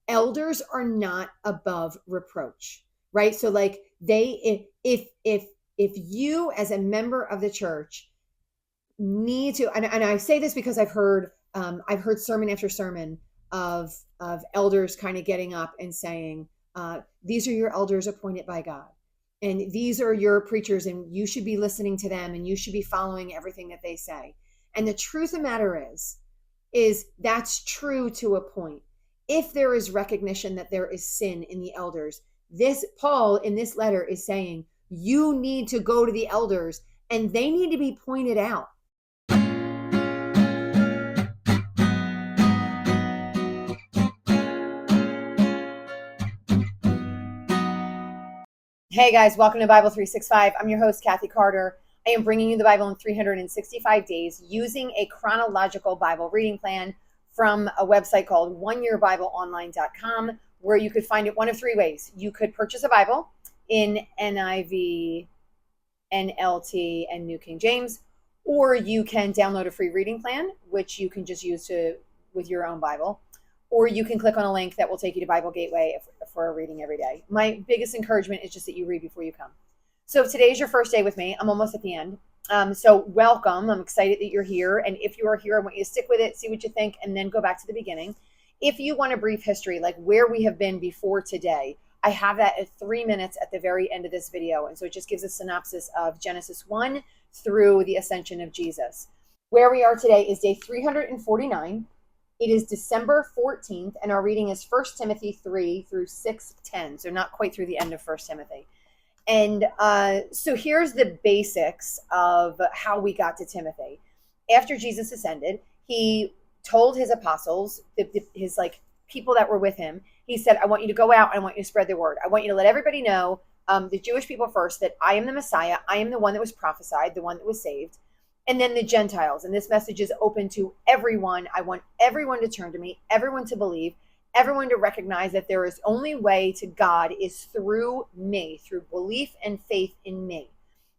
elders are not above reproach, right? So like if you as a member of the church need to, and I say this because I've heard sermon after sermon of elders kind of getting up and saying, these are your elders appointed by God, and these are your preachers, and you should be listening to them, and you should be following everything that they say. And the truth of the matter is that's true to a point. If there is recognition that there is sin in the elders, this Paul in this letter is saying you need to go to the elders and they need to be pointed out. Hey guys, welcome to Bible 365. I'm your host, Kathy Carter. I am bringing you the Bible in 365 days using a chronological Bible reading plan from a website called oneyearbibleonline.com, where you could find it one of three ways. You could purchase a Bible in NIV, NLT, and New King James, or you can download a free reading plan, which you can just use with your own Bible, or you can click on a link that will take you to Bible Gateway for a reading every day. My biggest encouragement is just that you read before you come. So if today's your first day with me, I'm almost at the end. So welcome. I'm excited that you're here. And if you are here, I want you to stick with it, see what you think, and then go back to the beginning. If you want a brief history, like where we have been before today, I have that at 3 minutes at the very end of this video. And so it just gives a synopsis of Genesis 1 through the ascension of Jesus. Where we are today is day 349. It is December 14th, and our reading is 1 Timothy 3 through 6:10, so not quite through the end of 1 Timothy. And so here's the basics of how we got to Timothy. After Jesus ascended, he told his apostles, his like people that were with him, he said, I want you to go out and I want you to spread the word. I want you to let everybody know, the Jewish people first, that I am the Messiah. I am the one that was prophesied, the one that was saved. And then the Gentiles. And this message is open to everyone. I want everyone to turn to me, everyone to believe, everyone to recognize that there is only way to God is through me, through belief and faith in me.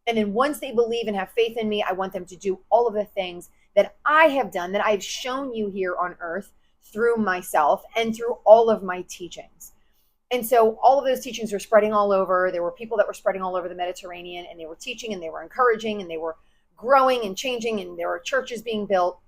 And then once they believe and have faith in me, I want them to do all of the things that I have done, that I've shown you here on earth through myself and through all of my teachings. And so all of those teachings were spreading all over. There were people that were spreading all over the Mediterranean, and they were teaching and they were encouraging and they were growing and changing, and there were churches being built.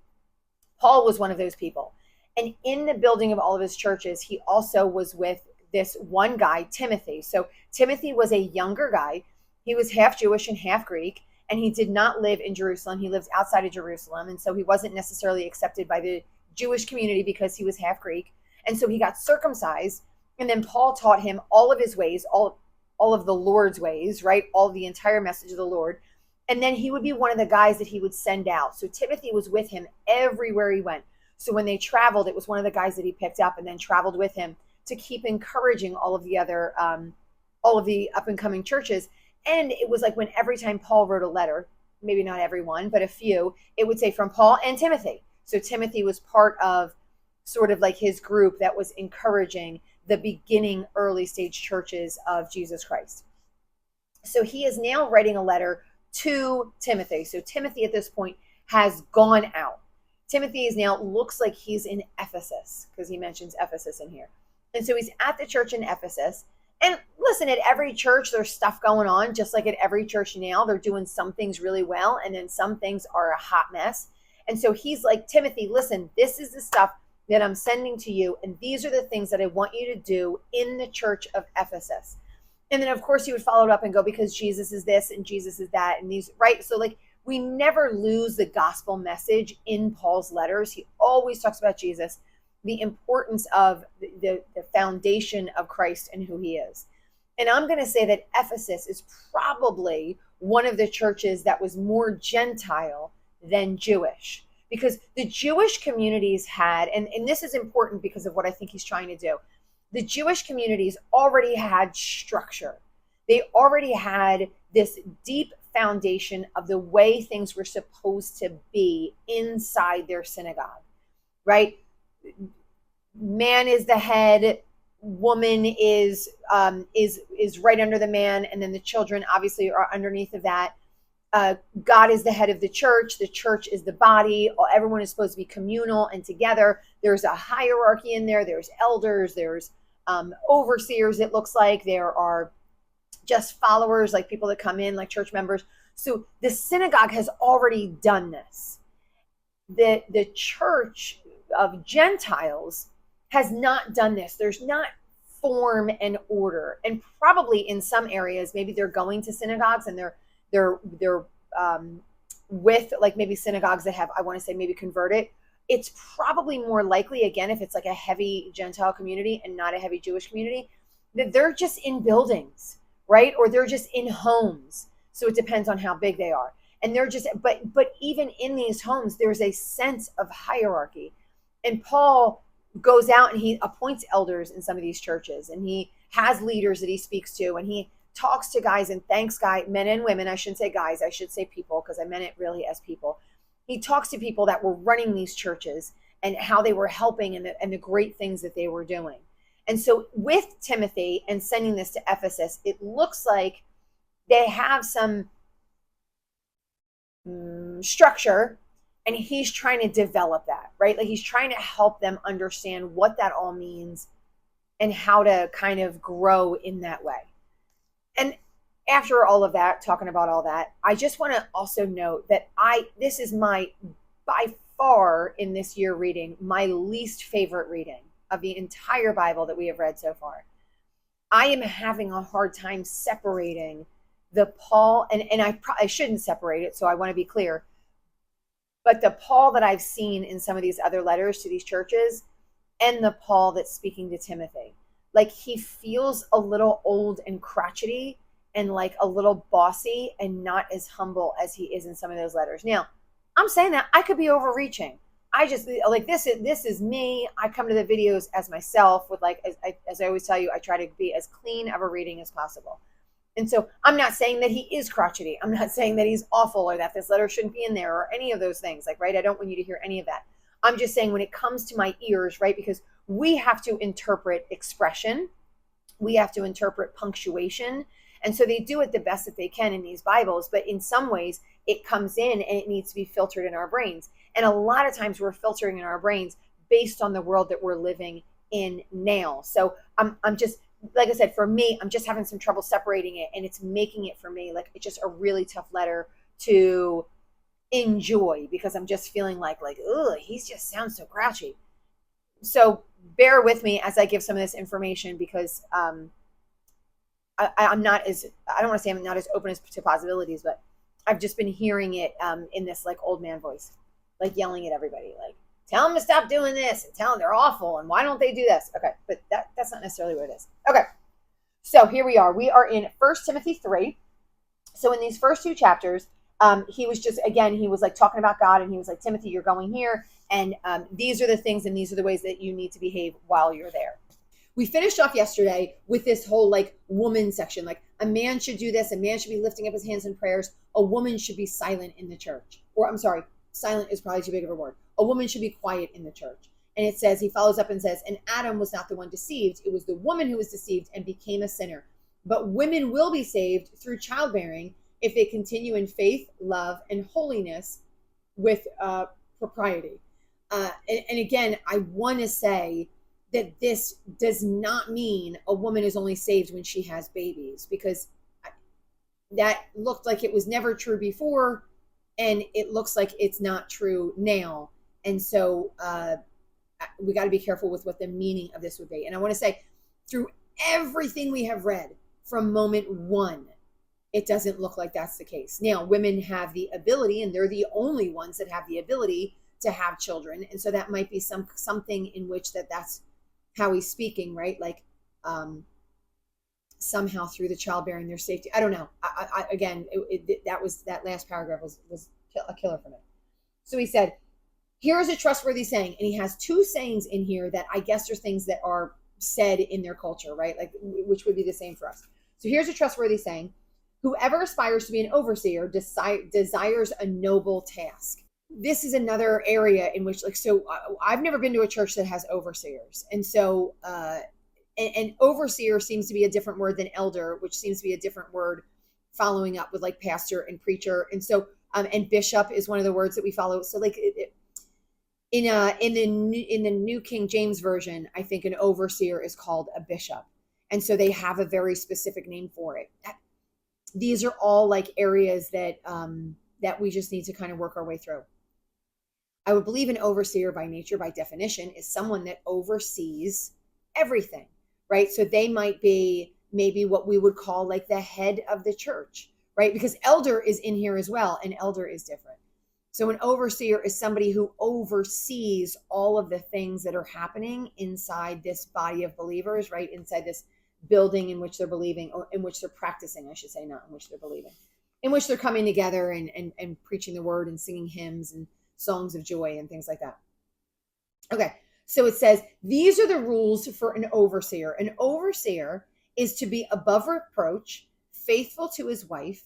Paul was one of those people. And in the building of all of his churches, he also was with this one guy, Timothy. So Timothy was a younger guy. He was half Jewish and half Greek, and he did not live in Jerusalem. He lived outside of Jerusalem. And so he wasn't necessarily accepted by the Jewish community because he was half Greek. And so he got circumcised. And then Paul taught him all of his ways, all of the Lord's ways, right? All the entire message of the Lord. And then he would be one of the guys that he would send out. So Timothy was with him everywhere he went. So when they traveled, it was one of the guys that he picked up and then traveled with him to keep encouraging all of the other, all of the up and coming churches. And it was like when every time Paul wrote a letter, maybe not everyone, but a few, it would say from Paul and Timothy. So Timothy was part of sort of like his group that was encouraging the beginning early stage churches of Jesus Christ. So he is now writing a letter to Timothy. So Timothy at this point has gone out. Timothy is now, looks like he's in Ephesus, because he mentions Ephesus in here. And so he's at the church in Ephesus. And listen, at every church, there's stuff going on, just like at every church now. They're doing some things really well, and then some things are a hot mess. And so he's like, Timothy, listen, this is the stuff that I'm sending to you, and these are the things that I want you to do in the church of Ephesus. And then, of course, he would follow it up and go, because Jesus is this and Jesus is that and these, right? So, like, we never lose the gospel message in Paul's letters. He always talks about Jesus, the importance of the foundation of Christ and who he is. And I'm going to say that Ephesus is probably one of the churches that was more Gentile than Jewish, because the Jewish communities had, and this is important because of what I think he's trying to do. The Jewish communities already had structure. They already had this deep foundation of the way things were supposed to be inside their synagogue, right? Man is the head, woman is right under the man, and then the children obviously are underneath of that. God is the head of the church is the body, everyone is supposed to be communal and together. There's a hierarchy in there. There's elders, there's overseers, it looks like. There are just followers, like people that come in, like church members. So the synagogue has already done this. The church of Gentiles has not done this. There's not form and order. And probably in some areas, maybe they're going to synagogues and they're with like maybe synagogues that have, I want to say, maybe converted. It's probably more likely, again, if it's like a heavy Gentile community and not a heavy Jewish community, that they're just in buildings, right? Or they're just in homes. So it depends on how big they are. And they're just, but even in these homes, there's a sense of hierarchy. And Paul goes out and he appoints elders in some of these churches, and he has leaders that he speaks to, and he talks to guys and thanks guys, men and women. I shouldn't say guys, I should say people, because I meant it really as people. He talks to people that were running these churches and how they were helping and the great things that they were doing. And so with Timothy and sending this to Ephesus, it looks like they have some structure, and he's trying to develop that, right? Like he's trying to help them understand what that all means and how to kind of grow in that way. And after all of that, talking about all that, I just want to also note that this is my, by far in this year reading, my least favorite reading of the entire Bible that we have read so far. I am having a hard time separating the Paul, and I shouldn't separate it, so I want to be clear, but the Paul that I've seen in some of these other letters to these churches and the Paul that's speaking to Timothy. Like he feels a little old and crotchety and like a little bossy and not as humble as he is in some of those letters. Now, I'm saying that I could be overreaching. I just like this is me. I come to the videos as myself with like, as I always tell you, I try to be as clean of a reading as possible. And so I'm not saying that he is crotchety. I'm not saying that he's awful or that this letter shouldn't be in there or any of those things. Like, right? I don't want you to hear any of that. I'm just saying when it comes to my ears, right? Because we have to interpret expression. We have to interpret punctuation. And so they do it the best that they can in these Bibles. But in some ways, it comes in and it needs to be filtered in our brains. And a lot of times we're filtering in our brains based on the world that we're living in now. So I'm just, like I said, for me, I'm just having some trouble separating it, and it's making it for me like it's just a really tough letter to enjoy because I'm just feeling like, ugh, he just sounds so grouchy. So bear with me as I give some of this information because I'm not as, I don't want to say I'm not as open as to possibilities, but I've just been hearing it in this like old man voice, like yelling at everybody, like, tell them to stop doing this and tell them they're awful and why don't they do this? Okay, but that's not necessarily what it is. Okay, so here we are. We are in 1 Timothy 3. So in these first two chapters, he was just, again, he was like talking about God, and he was like, Timothy, you're going here, and these are the things and these are the ways that you need to behave while you're there. We finished off yesterday with this whole like woman section, like a man should do this, a man should be lifting up his hands in prayers, a woman should be silent in the church. Or I'm sorry, silent is probably too big of a word. A woman should be quiet in the church. And it says, he follows up and says, and Adam was not the one deceived. It was the woman who was deceived and became a sinner. But women will be saved through childbearing if they continue in faith, love, and holiness with propriety. And again, I want to say that this does not mean a woman is only saved when she has babies, because that looked like it was never true before, and it looks like it's not true now. And so we got to be careful with what the meaning of this would be. And I want to say, through everything we have read from moment one, it doesn't look like that's the case. Now, women have the ability, and they're the only ones that have the ability to have children. And so that might be something in which that's how he's speaking, right? Like somehow through the childbearing, their safety. I don't know. Again, that last paragraph was a killer for me. So he said, here is a trustworthy saying. And he has two sayings in here that I guess are things that are said in their culture, right? Like, which would be the same for us. So here's a trustworthy saying. Whoever aspires to be an overseer desires a noble task. This is another area in which, like, so I've never been to a church that has overseers. And so, and overseer seems to be a different word than elder, which seems to be a different word following up with like pastor and preacher. And so, and bishop is one of the words that we follow. So like in the New King James Version, I think an overseer is called a bishop. And so they have a very specific name for it. These are all like areas that that we just need to kind of work our way through. I would believe an overseer by nature, by definition, is someone that oversees everything, right? So they might be maybe what we would call like the head of the church, right? Because elder is in here as well, and elder is different. So an overseer is somebody who oversees all of the things that are happening inside this body of believers, right? Inside this building in which they're believing, or in which they're practicing, I should say, not in which they're believing, in which they're coming together and preaching the word and singing hymns and songs of joy and things like that. Okay, so it says, these are the rules for an overseer. An overseer is to be above reproach, faithful to his wife,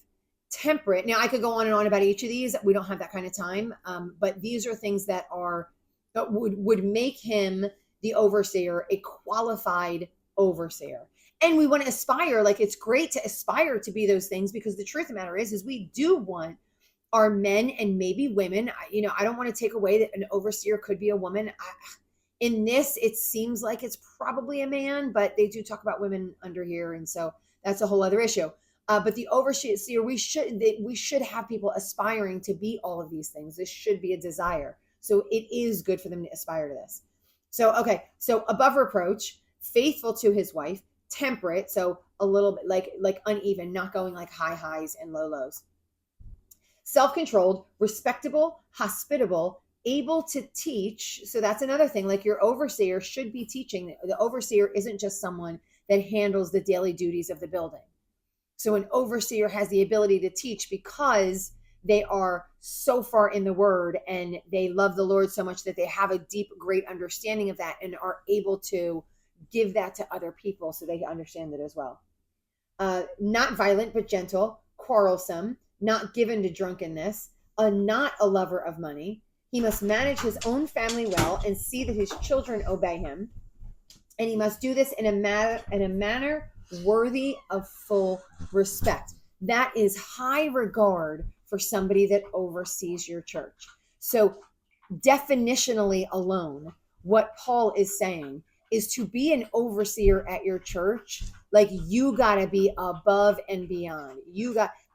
temperate. Now, I could go on and on about each of these. We don't have that kind of time, but these are things that would make him, the overseer, a qualified overseer. And we want to aspire, like it's great to aspire to be those things, because the truth of the matter is we do want our men and maybe women, I don't want to take away that an overseer could be a woman. In this, it seems like it's probably a man, but they do talk about women under here. And so that's a whole other issue. But the overseer, we should have people aspiring to be all of these things. This should be a desire. So it is good for them to aspire to this. So, okay. So above reproach, faithful to his wife, temperate. So a little bit like uneven, not going like high highs and low lows. Self-controlled, respectable, hospitable, able to teach. So that's another thing. Like your overseer should be teaching. The overseer isn't just someone that handles the daily duties of the building. So an overseer has the ability to teach because they are so far in the word and they love the Lord so much that they have a deep, great understanding of that and are able to give that to other people so they understand it as well. Not violent, but gentle, quarrelsome, not given to drunkenness, not a lover of money. He must manage his own family well and see that his children obey him. And he must do this in a manner worthy of full respect. That is high regard for somebody that oversees your church. So definitionally alone, what Paul is saying is to be an overseer at your church, like you got to be above and beyond.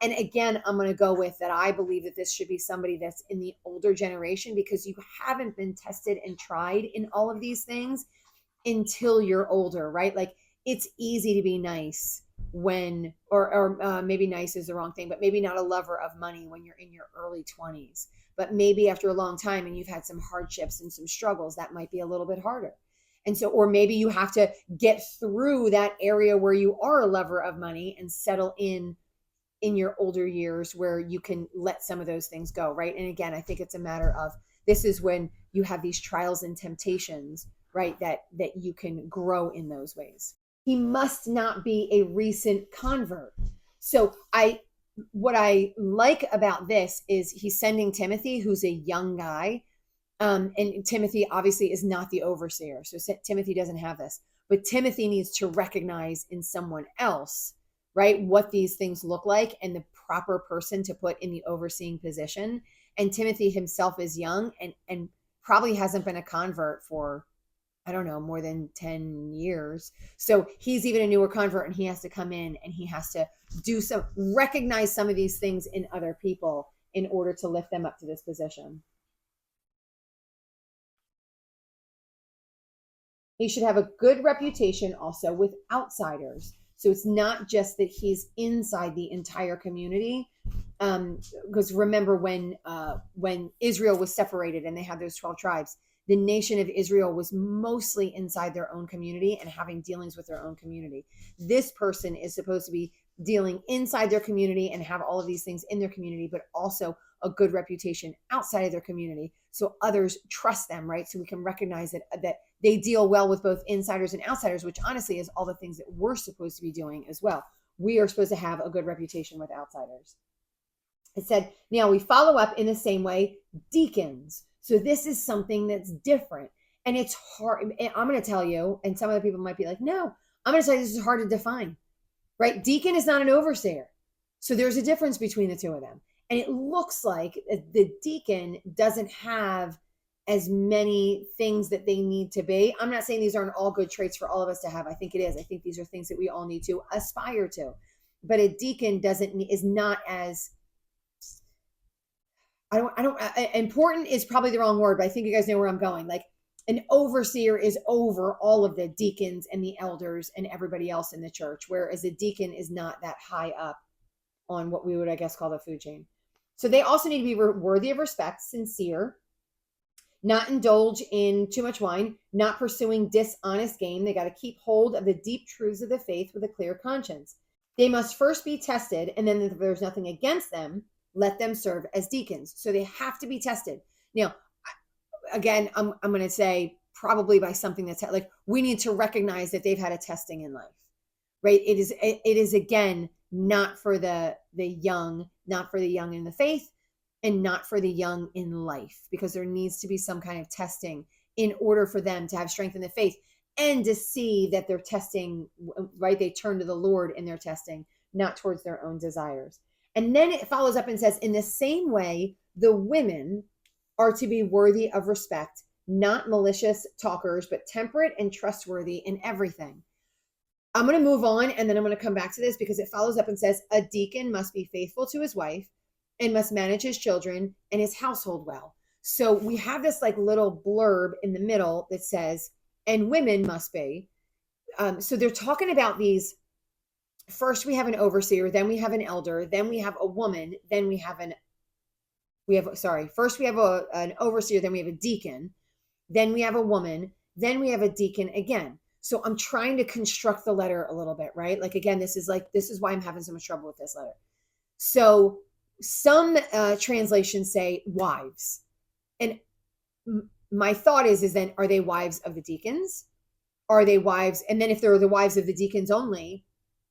And again, I'm going to go with that. I believe that this should be somebody that's in the older generation, because you haven't been tested and tried in all of these things until you're older, right? Like it's easy to be nice when, or maybe nice is the wrong thing, but maybe not a lover of money when you're in your early 20s. But maybe after a long time and you've had some hardships and some struggles, that might be a little bit harder. And so, or maybe you have to get through that area where you are a lover of money and settle in your older years where you can let some of those things go, right? And again, I think it's a matter of, this is when you have these trials and temptations, right? That you can grow in those ways. He must not be a recent convert. So what I like about this is he's sending Timothy, who's a young guy. And Timothy obviously is not the overseer. So Timothy doesn't have this, but Timothy needs to recognize in someone else, right, what these things look like and the proper person to put in the overseeing position. And Timothy himself is young and probably hasn't been a convert for, I don't know, more than 10 years. So he's even a newer convert, and he has to come in and he has to recognize some of these things in other people in order to lift them up to this position. He should have a good reputation also with outsiders. So it's not just that he's inside the entire community. Because remember when Israel was separated and they had those 12 tribes, the nation of Israel was mostly inside their own community and having dealings with their own community. This person is supposed to be dealing inside their community and have all of these things in their community, but also a good reputation outside of their community, so others trust them, right? So we can recognize that they deal well with both insiders and outsiders, which honestly is all the things that we're supposed to be doing as well. We are supposed to have a good reputation with outsiders. It said, now we follow up in the same way, deacons. So this is something that's different, and it's hard. And I'm going to tell you, and some other people might be like, no, I'm going to tell you this is hard to define, right? Deacon is not an overseer. So there's a difference between the two of them. And it looks like the deacon doesn't have as many things that they need to be. I'm not saying these aren't all good traits for all of us to have. I think it is. I think these are things that we all need to aspire to. But a deacon is not as, important is probably the wrong word, but I think you guys know where I'm going. Like, an overseer is over all of the deacons and the elders and everybody else in the church, whereas a deacon is not that high up on what we would, I guess, call the food chain. So they also need to be worthy of respect, sincere, not indulge in too much wine, not pursuing dishonest gain. They got to keep hold of the deep truths of the faith with a clear conscience. They must first be tested, and then if there's nothing against them, let them serve as deacons. So they have to be tested. Now, again, I'm going to say probably by something that's like, we need to recognize that they've had a testing in life, right? It is again, not for the young, not for the young in the faith, and not for the young in life, because there needs to be some kind of testing in order for them to have strength in the faith and to see that they're testing, right? They turn to the Lord in their testing, not towards their own desires. And then it follows up and says, in the same way, the women are to be worthy of respect, not malicious talkers, but temperate and trustworthy in everything. I'm going to move on, and then I'm going to come back to this because it follows up and says, a deacon must be faithful to his wife and must manage his children and his household well. So we have this like little blurb in the middle that says, and women must be. So they're talking about these. First, we have an overseer, then we have an elder, then we have a woman, then first we have an overseer, then we have a deacon, then we have a woman, then we have a deacon again. So I'm trying to construct the letter a little bit, right? Like, again, this is why I'm having so much trouble with this letter. So some translations say wives. And my thought is then, are they wives of the deacons? Are they wives? And then if they're the wives of the deacons only,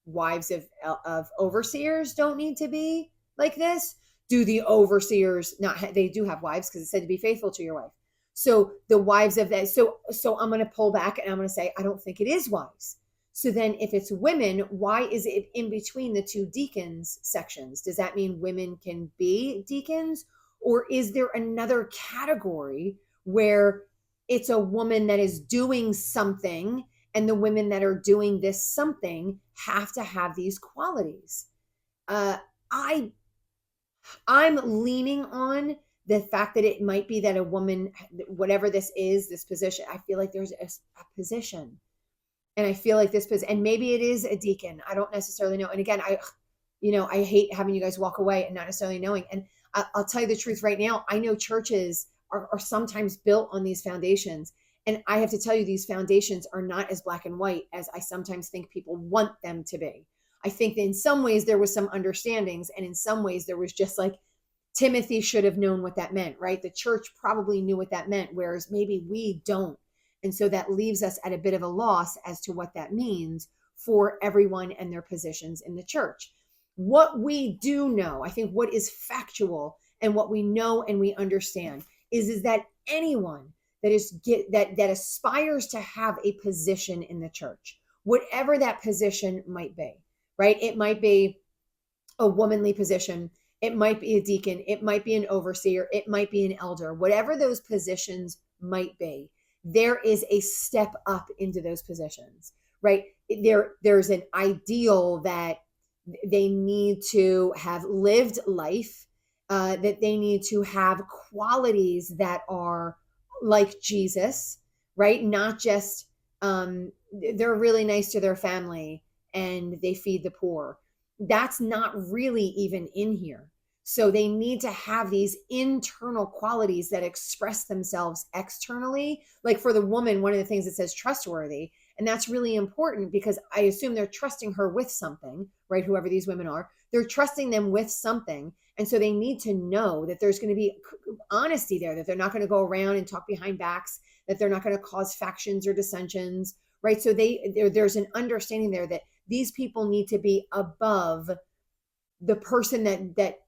wives of overseers don't need to be like this? Do the overseers not, they do have wives because it said to be faithful to your wife. So the wives of that, so I'm going to pull back and I'm going to say, I don't think it is wives. So then if it's women, why is it in between the two deacons sections? Does that mean women can be deacons? Or is there another category where it's a woman that is doing something and the women that are doing this something have to have these qualities? I'm leaning on the fact that it might be that a woman, whatever this is, this position, I feel like there's a position. And I feel like this position, and maybe it is a deacon. I don't necessarily know. And again, I hate having you guys walk away and not necessarily knowing. And I'll tell you the truth right now. I know churches are sometimes built on these foundations. And I have to tell you, these foundations are not as black and white as I sometimes think people want them to be. I think that in some ways there was some understandings, and in some ways there was just like, Timothy should have known what that meant, right? The church probably knew what that meant, whereas maybe we don't. And so that leaves us at a bit of a loss as to what that means for everyone and their positions in the church. What we do know, I think what is factual and what we know and we understand is that anyone that aspires to have a position in the church, whatever that position might be, right? It might be a womanly position. It might be a deacon. It might be an overseer. It might be an elder. Whatever those positions might be, there is a step up into those positions, right? There's an ideal that they need to have lived life, that they need to have qualities that are like Jesus, right? Not just they're really nice to their family and they feed the poor. That's not really even in here. So they need to have these internal qualities that express themselves externally. Like for the woman, one of the things that says trustworthy, and that's really important because I assume they're trusting her with something, right? Whoever these women are, they're trusting them with something. And so they need to know that there's going to be honesty there, that they're not going to go around and talk behind backs, that they're not going to cause factions or dissensions, right? So there's an understanding there that these people need to be above the person that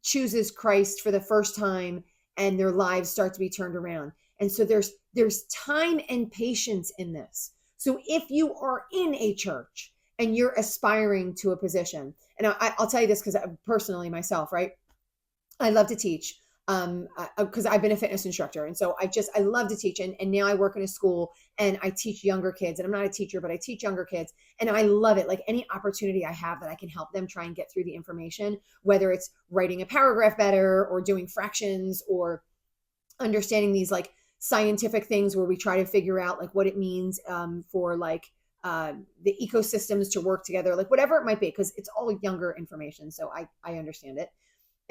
chooses Christ for the first time and their lives start to be turned around. And so there's time and patience in this. So if you are in a church and you're aspiring to a position. And I'll tell you this because personally myself, right? I love to teach because I've been a fitness instructor. And so I love to teach. And now I work in a school and I teach younger kids, and I'm not a teacher, but I teach younger kids, and I love it. Like any opportunity I have that I can help them try and get through the information, whether it's writing a paragraph better or doing fractions or understanding these like scientific things where we try to figure out like what it means for like the ecosystems to work together, like whatever it might be, because it's all younger information. So I understand it.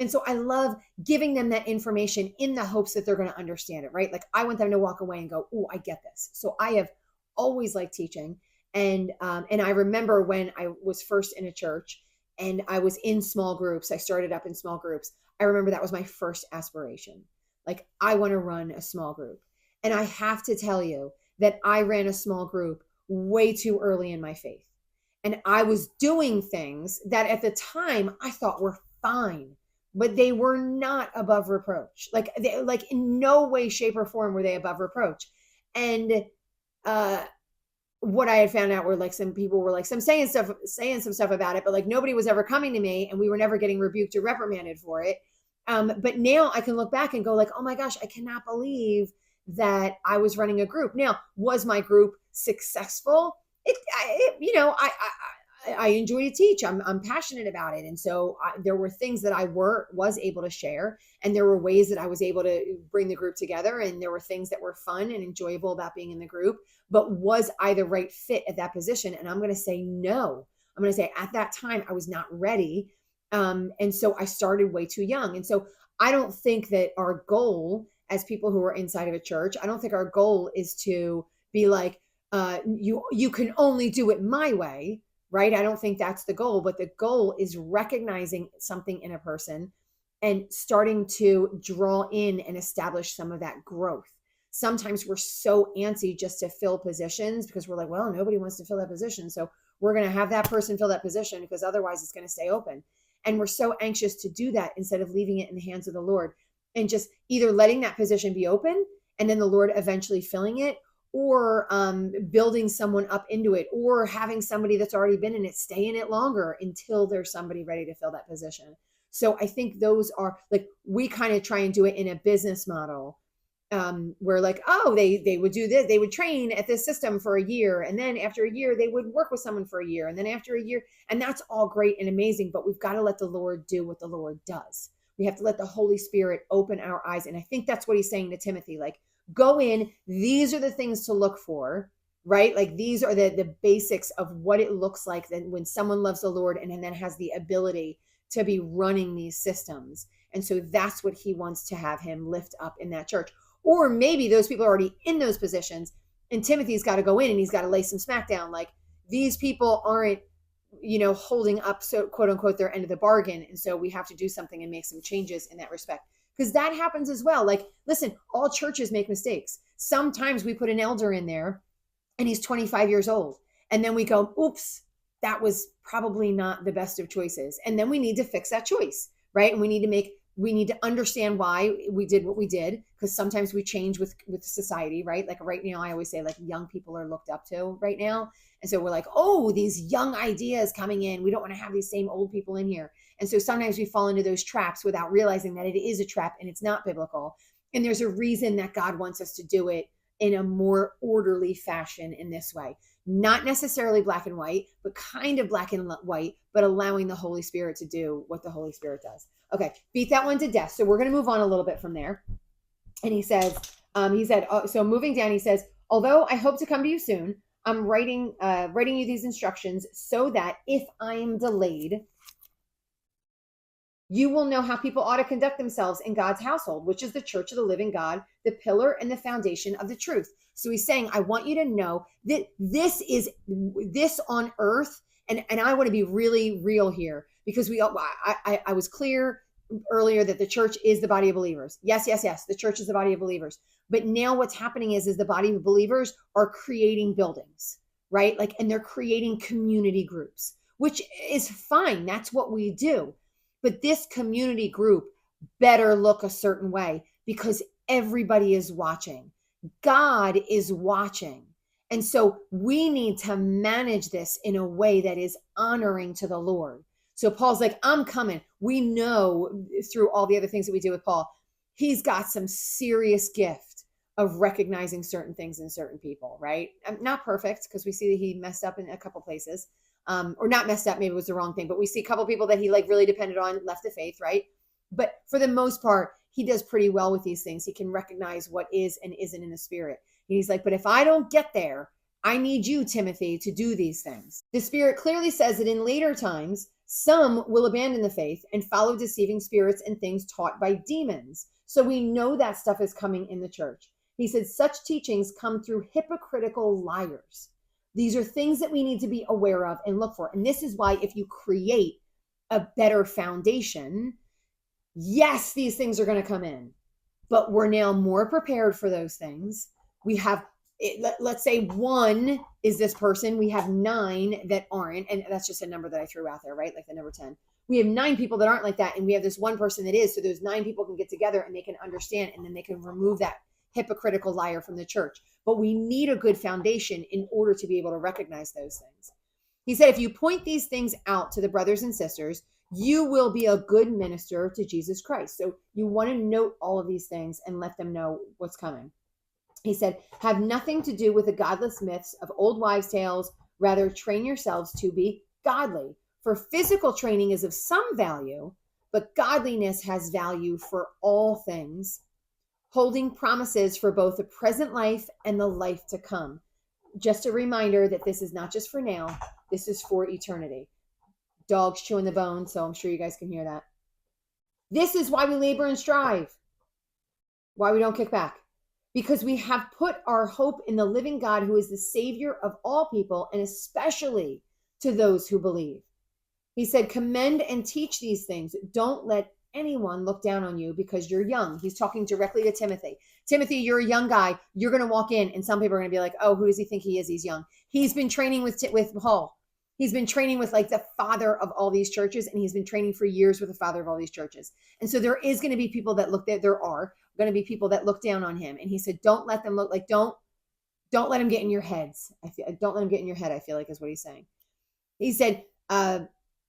And so I love giving them that information in the hopes that they're going to understand it, right? Like I want them to walk away and go, "Oh, I get this." So I have always liked teaching, and I remember when I was first in a church and I was in small groups. I started up in small groups. I remember that was my first aspiration. Like I want to run a small group, and I have to tell you that I ran a small group way too early in my faith, and I was doing things that at the time I thought were fine, but they were not above reproach. Like in no way, shape, or form were they above reproach. And what I had found out were like some people were like saying some stuff about it, but like nobody was ever coming to me, and we were never getting rebuked or reprimanded for it. But now I can look back and go like, oh my gosh, I cannot believe that I was running a group. Now, was my group successful? I enjoy to teach. I'm passionate about it. And so there were things that I was able to share, and there were ways that I was able to bring the group together. And there were things that were fun and enjoyable about being in the group, but was I the right fit at that position? And I'm going to say, no. I'm going to say at that time, I was not ready. And so I started way too young. And so I don't think that our goal as people who are inside of a church, I don't think our goal is to be like, you can only do it my way, right? I don't think that's the goal, but the goal is recognizing something in a person and starting to draw in and establish some of that growth. Sometimes we're so antsy just to fill positions because we're like, well, nobody wants to fill that position. So we're going to have that person fill that position because otherwise it's going to stay open. And we're so anxious to do that instead of leaving it in the hands of the Lord and just either letting that position be open and then the Lord eventually filling it, or building someone up into it, or having somebody that's already been in it stay in it longer until there's somebody ready to fill that position. So I think those are like, we kind of try and do it in a business model where like, oh, they would do this, they would train at this system for a year, and then after a year they would work with someone for a year, and then after a year, and that's all great and amazing, but we've got to let the Lord do what the Lord does. We have to let the Holy Spirit open our eyes. And I think that's what he's saying to Timothy, like, go in, these are the things to look for, right? Like these are the basics of what it looks like then when someone loves the Lord and then has the ability to be running these systems. And so that's what he wants to have him lift up in that church. Or maybe those people are already in those positions and Timothy's got to go in and he's got to lay some smack down. Like these people aren't, holding up, so quote unquote, their end of the bargain. And so we have to do something and make some changes in that respect. Because that happens as well. Like, listen, all churches make mistakes. Sometimes we put an elder in there and he's 25 years old. And then we go, oops, that was probably not the best of choices. And then we need to fix that choice, right? And we need to understand why we did what we did, because sometimes we change with society, right? Like right now, I always say like young people are looked up to right now. And so we're like, oh, these young ideas coming in. We don't want to have these same old people in here. And so sometimes we fall into those traps without realizing that it is a trap and it's not biblical. And there's a reason that God wants us to do it in a more orderly fashion in this way. Not necessarily black and white, but kind of black and white, but allowing the Holy Spirit to do what the Holy Spirit does. Okay, beat that one to death. So we're going to move on a little bit from there. And he said, so moving down, he says, although I hope to come to you soon, I'm writing you these instructions so that if I am delayed, you will know how people ought to conduct themselves in God's household, which is the church of the living God, the pillar and the foundation of the truth. So he's saying, I want you to know that this on earth. And I want to be really real here because I was clear earlier that the church is the body of believers. Yes. The church is the body of believers. But now what's happening is the body of believers are creating buildings, right? Like, and they're creating community groups, which is fine. That's what we do. But this community group better look a certain way because everybody is watching. God is watching. And so we need to manage this in a way that is honoring to the Lord. So Paul's like, I'm coming. We know through all the other things that we do with Paul, he's got some serious gift of recognizing certain things in certain people, right? Not perfect, because we see that he messed up in a couple places, or not messed up, maybe it was the wrong thing, but we see a couple people that he like really depended on, left the faith, right? But for the most part, he does pretty well with these things. He can recognize what is and isn't in the spirit. And he's like, but if I don't get there, I need you, Timothy, to do these things. The Spirit clearly says that in later times, some will abandon the faith and follow deceiving spirits and things taught by demons. So we know that stuff is coming in the church. He said such teachings come through hypocritical liars. These are things that we need to be aware of and look for. And this is why if you create a better foundation, yes, these things are going to come in, but we're now more prepared for those things. We have, let's say one is this person. We have 9 that aren't. And that's just a number that I threw out there, right? Like the number 10. We have 9 people that aren't like that. And we have this one person that is. So those 9 people can get together and they can understand, and then they can remove that hypocritical liar from the church. But we need a good foundation in order to be able to recognize those things. He said, if you point these things out to the brothers and sisters, you will be a good minister to Jesus Christ. So you want to note all of these things and let them know what's coming. He said, have nothing to do with the godless myths of old wives' tales. Rather, train yourselves to be godly. For physical training is of some value, but godliness has value for all things, holding promises for both the present life and the life to come. Just a reminder that this is not just for now. This is for eternity. Dogs chewing the bone, so I'm sure you guys can hear that. This is why we labor and strive. Why we don't kick back. Because we have put our hope in the living God, who is the Savior of all people, and especially to those who believe. He said, commend and teach these things. Don't let anyone look down on you because you're young. He's talking directly to Timothy. Timothy, you're a young guy. You're going to walk in, and some people are going to be like, oh, who does he think he is? He's young. He's been training with Paul. He's been training with like the father of all these churches, and he's been training for years with the father of all these churches. And so there is going to be people that there are going to be people that look down on him. And he said, don't let them look like, don't let him get in your heads. Don't let him get in your head, I feel like is what he's saying. He said,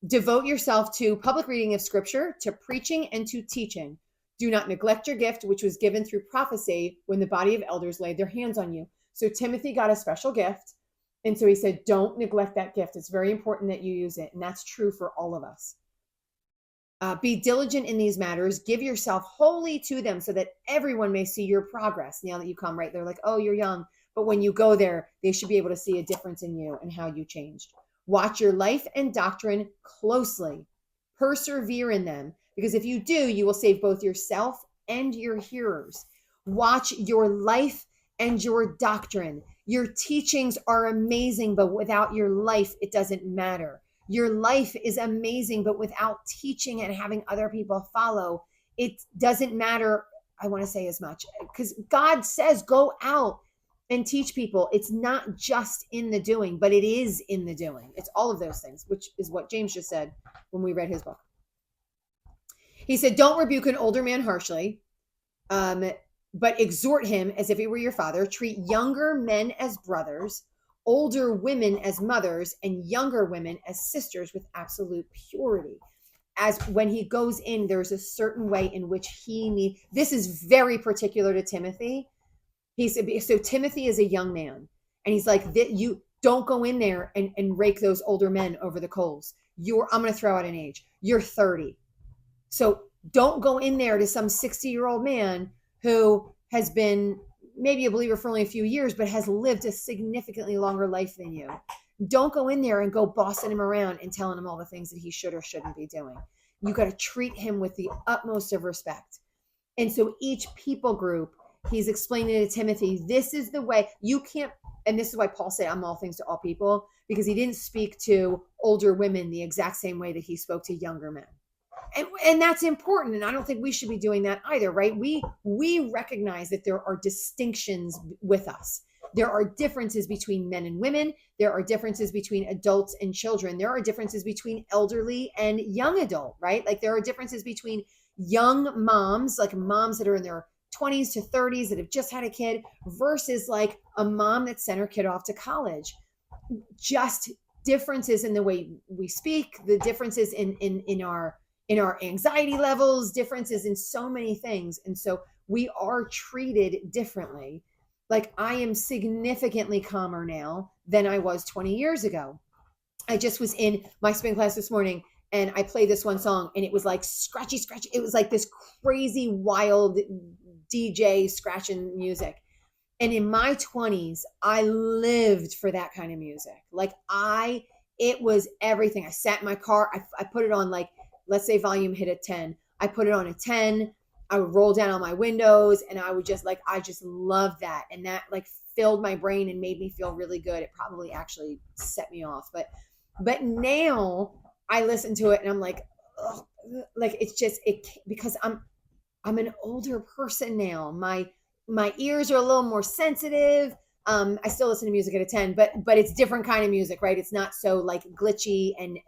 devote yourself to public reading of scripture, to preaching and to teaching. Do not neglect your gift, which was given through prophecy when the body of elders laid their hands on you. So Timothy got a special gift. And so he said, don't neglect that gift. It's very important that you use it. And that's true for all of us. Be diligent in these matters. Give yourself wholly to them so that everyone may see your progress now that you come, right? They're like, oh, you're young. But when you go there, they should be able to see a difference in you and how you changed. Watch your life and doctrine closely. Persevere in them, because if you do, you will save both yourself and your hearers. Watch your life and your doctrine. Your teachings are amazing, but without your life, it doesn't matter. Your life is amazing, but without teaching and having other people follow, it doesn't matter, I want to say as much, because God says go out and teach people. It's not just in the doing, but it is in the doing. It's all of those things, which is what James just said when we read his book. He said, don't rebuke an older man harshly, but exhort him as if he were your father. Treat younger men as brothers, older women as mothers, and younger women as sisters with absolute purity. As when he goes in, there's a certain way in which this is very particular to Timothy. He said, so Timothy is a young man, and he's like, you don't go in there and rake those older men over the coals. I'm going to throw out an age. You're 30. So don't go in there to some 60-year-old man who has been maybe a believer for only a few years, but has lived a significantly longer life than you. Don't go in there and go bossing him around and telling him all the things that he should or shouldn't be doing. You got to treat him with the utmost of respect. And so each people group, he's explaining to Timothy, this is the way you can't, and this is why Paul said, I'm all things to all people, because he didn't speak to older women the exact same way that he spoke to younger men. And that's important. And I don't think we should be doing that either, right? We recognize that there are distinctions with us. There are differences between men and women. There are differences between adults and children. There are differences between elderly and young adult, right? Like there are differences between young moms, like moms that are in their 20s to 30s that have just had a kid versus like a mom that sent her kid off to college. Just differences in the way we speak, the differences in our anxiety levels, differences in so many things. And so we are treated differently. Like I am significantly calmer now than I was 20 years ago. I just was in my spin class this morning and I played this one song and it was like scratchy. It was like this crazy, wild DJ scratching music. And in my 20s, I lived for that kind of music. Like it was everything. I sat in my car. I put it on like, let's say volume hit a 10. I put it on a 10. I would roll down on my windows and I would just like, I just loved that. And that like filled my brain and made me feel really good. It probably actually set me off. But now I listen to it and I'm like, ugh, like it's just, because I'm an older person now. My ears are a little more sensitive. I still listen to music at a 10, but it's different kind of music, right? It's not so like glitchy and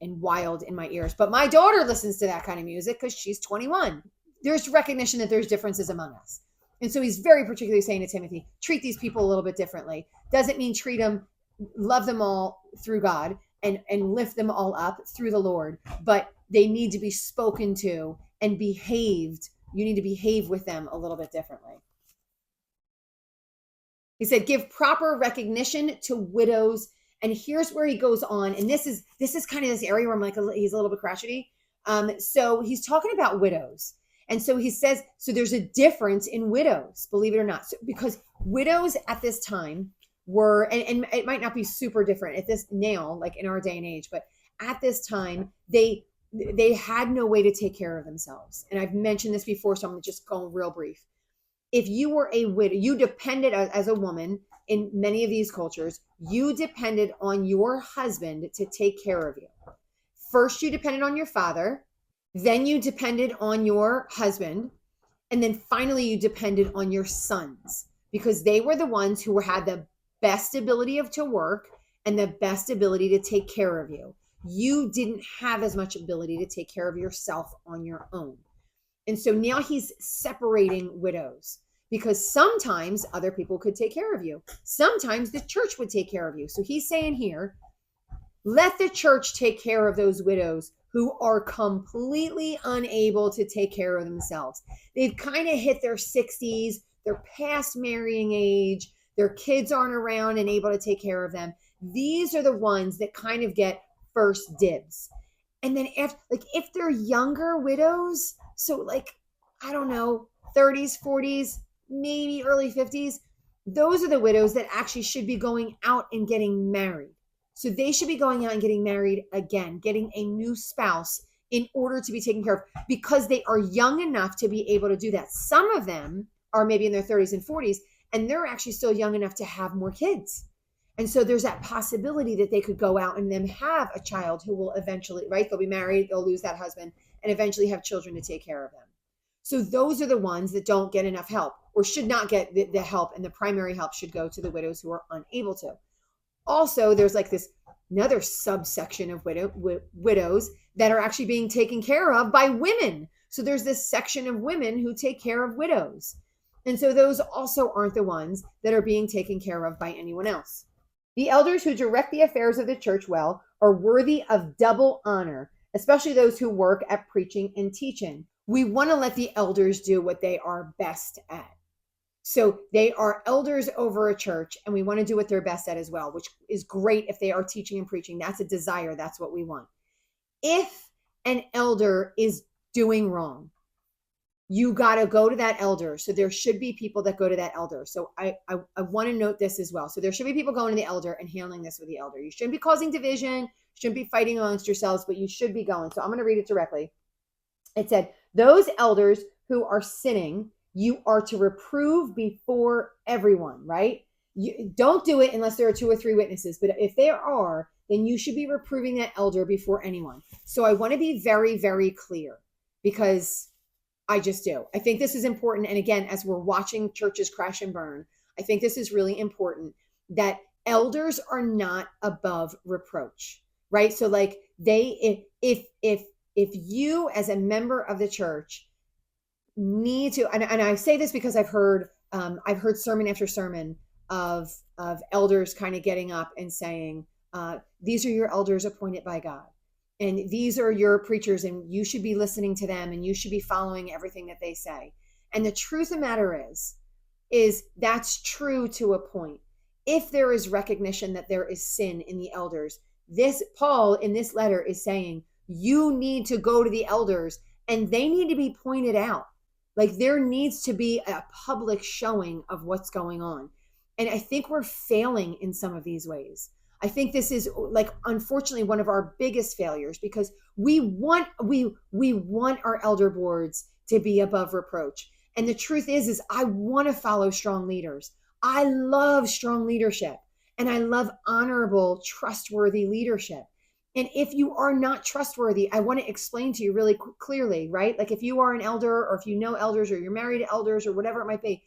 wild in my ears. But my daughter listens to that kind of music because she's 21. There's recognition that there's differences among us. And so he's very particularly saying to Timothy, treat these people a little bit differently. Doesn't mean treat them, love them all through God and lift them all up through the Lord, but they need to be spoken to and behaved. You need to behave with them a little bit differently. He said, give proper recognition to widows. And here's where he goes on. And this is kind of this area where I'm like, he's a little bit crotchety. So he's talking about widows. And so he says, so there's a difference in widows, believe it or not. So, because widows at this time were, and it might not be super different at this now, like in our day and age, but at this time, they had no way to take care of themselves. And I've mentioned this before, so I'm just going real brief. If you were a widow, you depended as a woman in many of these cultures, you depended on your husband to take care of you. First, you depended on your father, then you depended on your husband, and then finally you depended on your sons because they were the ones who had the best ability to work and the best ability to take care of you. You didn't have as much ability to take care of yourself on your own. And so now he's separating widows because sometimes other people could take care of you. Sometimes the church would take care of you. So he's saying here, let the church take care of those widows who are completely unable to take care of themselves. They've kind of hit their 60s, they're past marrying age, their kids aren't around and able to take care of them. These are the ones that kind of get first dibs. And then if they're younger widows, so like, I don't know, 30s, 40s, maybe early 50s, those are the widows that actually should be going out and getting married. So they should be going out and getting married again, getting a new spouse in order to be taken care of because they are young enough to be able to do that. Some of them are maybe in their 30s and 40s, and they're actually still young enough to have more kids. And so there's that possibility that they could go out and then have a child who will eventually, right? They'll be married, they'll lose that husband and eventually have children to take care of them. So those are the ones that don't get enough help or should not get the help, and the primary help should go to the widows who are unable to. Also, there's like this another subsection of widows that are actually being taken care of by women. So there's this section of women who take care of widows. And so those also aren't the ones that are being taken care of by anyone else. The elders who direct the affairs of the church well are worthy of double honor, especially those who work at preaching and teaching. We want to let the elders do what they are best at. So they are elders over a church, and we want to do what they're best at as well, which is great if they are teaching and preaching. That's a desire. That's what we want. If an elder is doing wrong, you got to go to that elder. So there should be people that go to that elder. So I want to note this as well. So there should be people going to the elder and handling this with the elder. You shouldn't be causing division, shouldn't be fighting amongst yourselves, but you should be going. So I'm going to read it directly. It said, those elders who are sinning, you are to reprove before everyone, right? You don't do it unless there are 2 or 3 witnesses. But if there are, then you should be reproving that elder before anyone. So I want to be very, very clear because I just do. I think this is important. And again, as we're watching churches crash and burn, I think this is really important that elders are not above reproach, right? So like if you as a member of the church need to, and I say this because I've heard sermon after sermon of elders kind of getting up and saying, these are your elders appointed by God, and these are your preachers, and you should be listening to them, and you should be following everything that they say. And the truth of the matter is that's true to a point. If there is recognition that there is sin in the elders, this Paul in this letter is saying you need to go to the elders and they need to be pointed out. Like there needs to be a public showing of what's going on. And I think we're failing in some of these ways. I think this is like unfortunately one of our biggest failures because we want our elder boards to be above reproach. And the truth is I want to follow strong leaders. I love strong leadership and I love honorable, trustworthy leadership. And if you are not trustworthy, I want to explain to you really clearly, right? Like if you are an elder or if you know elders or you're married to elders or whatever it might be,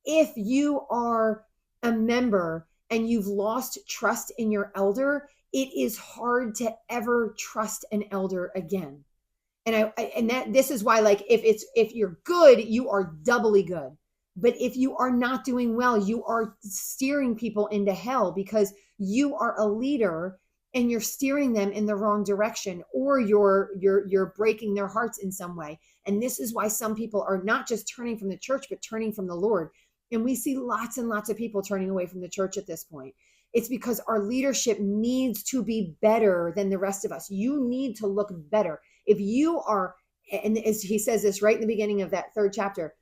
if you are a member and you've lost trust in your elder, it is hard to ever trust an elder again. And this is why, like, if you're good, you are doubly good. But if you are not doing well, you are steering people into hell because you are a leader and you're steering them in the wrong direction, or you're breaking their hearts in some way. And this is why some people are not just turning from the church, but turning from the Lord. And we see lots and lots of people turning away from the church at this point. It's because our leadership needs to be better than the rest of us. You need to look better. If you are, and as he says this right in the beginning of that 3rd chapter,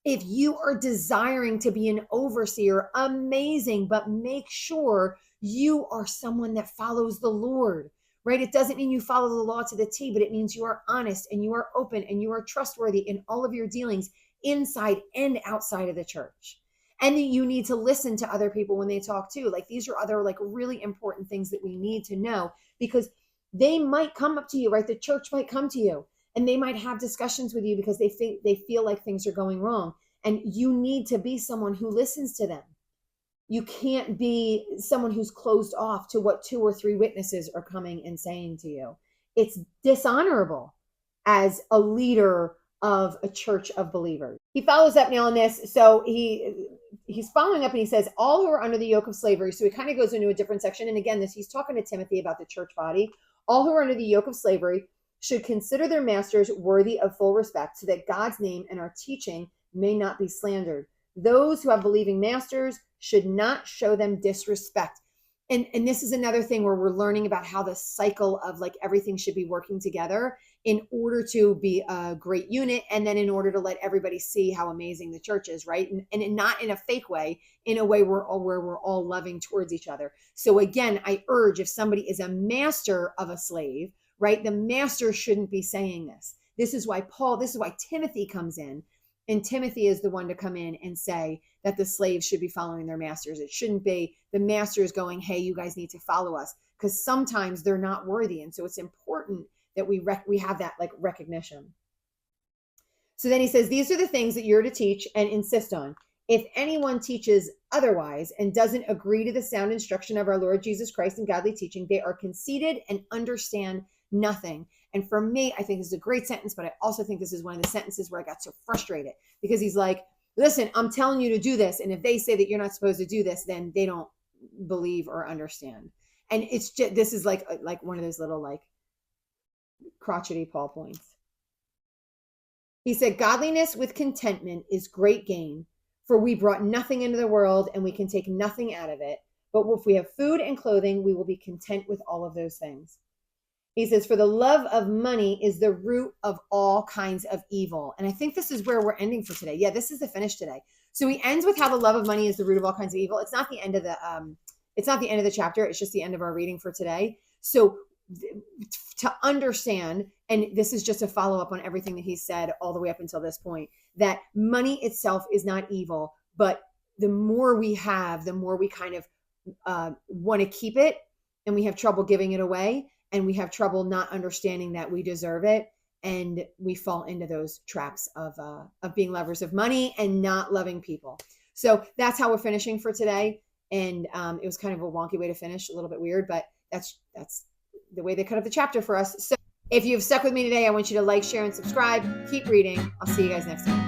if you are desiring to be an overseer, amazing, but make sure you are someone that follows the Lord, right? It doesn't mean you follow the law to the T, but it means you are honest and you are open and you are trustworthy in all of your dealings inside and outside of the church. And you need to listen to other people when they talk too. Like these are other like really important things that we need to know because they might come up to you, right? The church might come to you and they might have discussions with you because they feel like things are going wrong. And you need to be someone who listens to them. You can't be someone who's closed off to what 2 or 3 witnesses are coming and saying to you. It's dishonorable as a leader of a church of believers. He follows up now on this. So he's following up and he says, all who are under the yoke of slavery. So he kind of goes into a different section. And again, he's talking to Timothy about the church body. All who are under the yoke of slavery should consider their masters worthy of full respect so that God's name and our teaching may not be slandered. Those who have believing masters should not show them disrespect. And this is another thing where we're learning about how the cycle of like everything should be working together in order to be a great unit. And then in order to let everybody see how amazing the church is, right? And not in a fake way, in a way where we're all loving towards each other. So again, I urge if somebody is a master of a slave, right? The master shouldn't be saying this. This is why Timothy comes in. And Timothy is the one to come in and say that the slaves should be following their masters. It shouldn't be the masters going, hey, you guys need to follow us, because sometimes they're not worthy. And so it's important that we have that like recognition. So then he says, these are the things that you're to teach and insist on. If anyone teaches otherwise and doesn't agree to the sound instruction of our Lord Jesus Christ and godly teaching, they are conceited and understand nothing. And for me, I think this is a great sentence, but I also think this is one of the sentences where I got so frustrated because he's like, listen, I'm telling you to do this. And if they say that you're not supposed to do this, then they don't believe or understand. And it's just, this is like one of those little like crotchety Paul points. He said, godliness with contentment is great gain, for we brought nothing into the world and we can take nothing out of it. But if we have food and clothing, we will be content with all of those things. He says, for the love of money is the root of all kinds of evil. And I think this is where we're ending for today. Yeah, this is the finish today. So he ends with how the love of money is the root of all kinds of evil. It's not the end of the chapter. It's just the end of our reading for today. So to understand, and this is just a follow-up on everything that he said all the way up until this point, that money itself is not evil, but the more we have, the more we kind of want to keep it, and we have trouble giving it away. And we have trouble not understanding that we deserve it. And we fall into those traps of being lovers of money and not loving people. So that's how we're finishing for today. And it was kind of a wonky way to finish, a little bit weird, but that's the way they cut up the chapter for us. So If you've stuck with me today, I want you to like, share, and subscribe. Keep reading. I'll see you guys next time.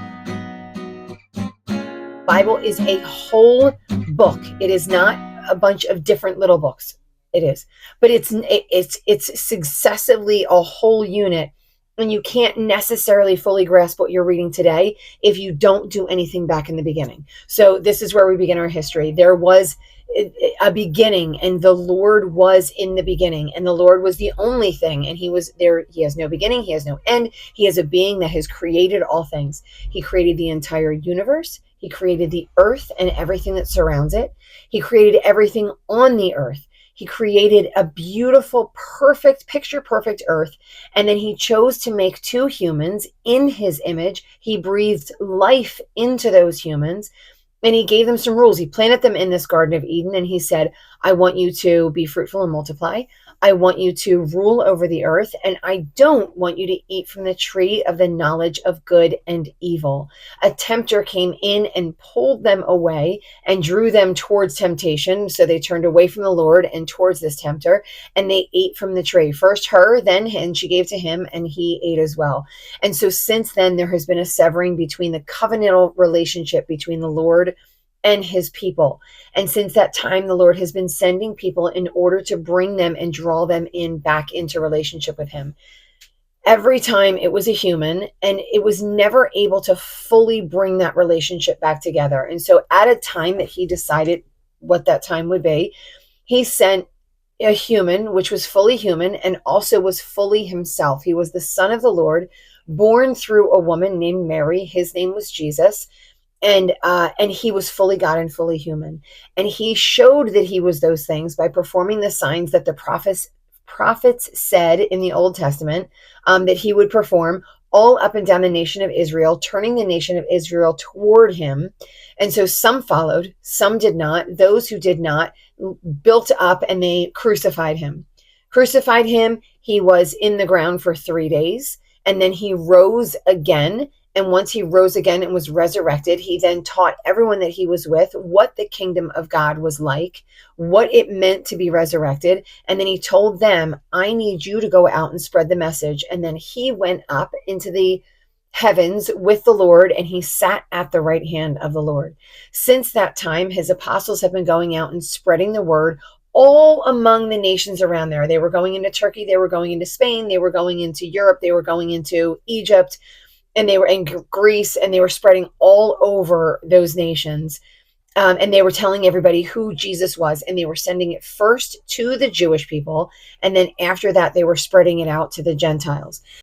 Bible is a whole book. It is not a bunch of different little books. It is, but it's successively a whole unit, and you can't necessarily fully grasp what you're reading today if you don't do anything back in the beginning. So this is where we begin our history. There was a beginning, and the Lord was in the beginning, and the Lord was the only thing, and he was there. He has no beginning, he has no end. He is a being that has created all things. He created the entire universe. He created the earth and everything that surrounds it. He created everything on the earth. He created a beautiful, perfect, picture perfect earth. And then he chose to make two humans in his image. He breathed life into those humans, and he gave them some rules. He planted them in this Garden of Eden, and he said, I want you to be fruitful and multiply. I want you to rule over the earth, and I don't want you to eat from the tree of the knowledge of good and evil. A tempter came in and pulled them away and drew them towards temptation. So they turned away from the Lord and towards this tempter, and they ate from the tree. First her, then him, she gave to him, and he ate as well. And so since then, there has been a severing between the covenantal relationship between the Lord and his people. And since that time, the Lord has been sending people in order to bring them and draw them in back into relationship with him. Every time it was a human, and it was never able to fully bring that relationship back together. And so at a time that he decided what that time would be, he sent a human, which was fully human and also was fully himself. He was the Son of the Lord, born through a woman named Mary. His name was Jesus. And he was fully God and fully human. And he showed that he was those things by performing the signs that the prophets said in the Old Testament that he would perform all up and down the nation of Israel, turning the nation of Israel toward him. And so some followed, some did not. Those who did not built up, and they crucified him. He was in the ground for 3 days, and then he rose again. And once he rose again and was resurrected, he then taught everyone that he was with what the kingdom of God was like, what it meant to be resurrected. And then he told them, I need you to go out and spread the message. And then he went up into the heavens with the Lord, and he sat at the right hand of the Lord. Since that time, his apostles have been going out and spreading the word all among the nations around there. They were going into Turkey, they were going into Spain, they were going into Europe, they were going into Egypt, and they were in Greece, and they were spreading all over those nations. And they were telling everybody who Jesus was, and they were sending it first to the Jewish people. And then after that, they were spreading it out to the Gentiles.